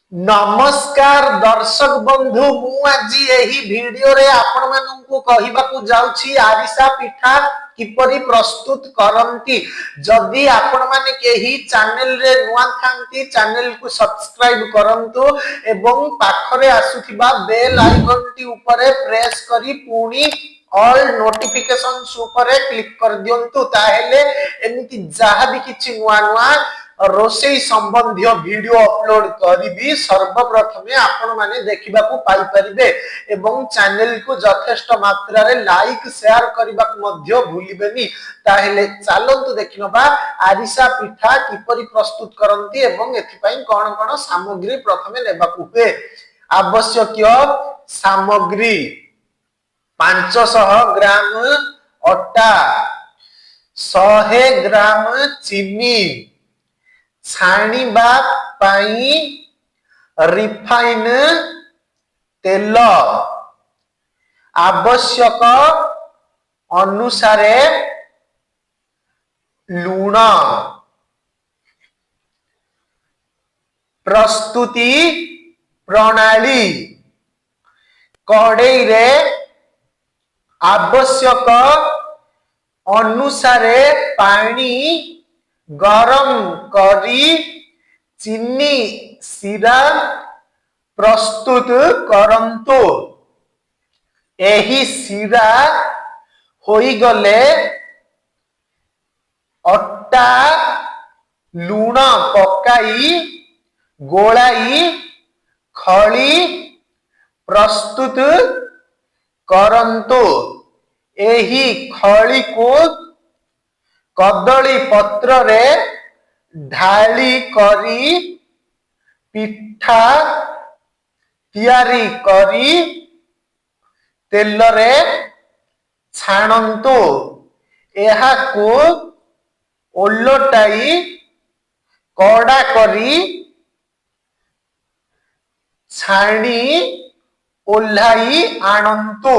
नमस्कार दर्शक बंधु मु आज यही वीडियो रे आपण माननकु कहिबाकू जाउछि आरिसा पिठा किपरि प्रस्तुत करंती। जदि आपण माने केही चैनल रे नुआ थांती चैनल को सब्सक्राइब करंतु एवं पाखरे आसुथिबा बेल आइकन टी ऊपर प्रेस करी पुणी ऑल नोटिफिकेशंस ऊपर क्लिक कर दियंतु ताहेले एमिति जहा भी किछि नुआ नुआ रोषेई संबंधी वीडियो अपलोड करी सर्वप्रथमे आपण माने देखिबा को पाई परिबे एवं चैनल को यथेष्ट मात्रा रे लाइक शेयर करबा को मध्य भूलिबेनी। ताहेले चालंतु देखिनबा आरिसा पिठा किपरि प्रस्तुत करंती एवं एथि पई कोन कोन सामग्री प्रथमे लेबा को हुए। आवश्यक सामग्री 500 ग्राम अटा, 100 ग्राम चीनी, छाणीबा पाई रिफाइन तेल, आवश्यक अनुसारे लूण। प्रस्तुति प्रणाली कड़ई रे आवश्यक अनुसारे पानी गरम करी चीनी सिरा प्रस्तुत करंतु। एही सिरा होई गले अटा लूण पकाई गोलाई खली प्रस्तुत करंतु। एही खली को कदली पत्र रे ढाली करी पिठा तैयारी करी तेल रे छाणंतु। एहा को ओलटाई कड़ा करी छाणी ओल्हाई आणंतु।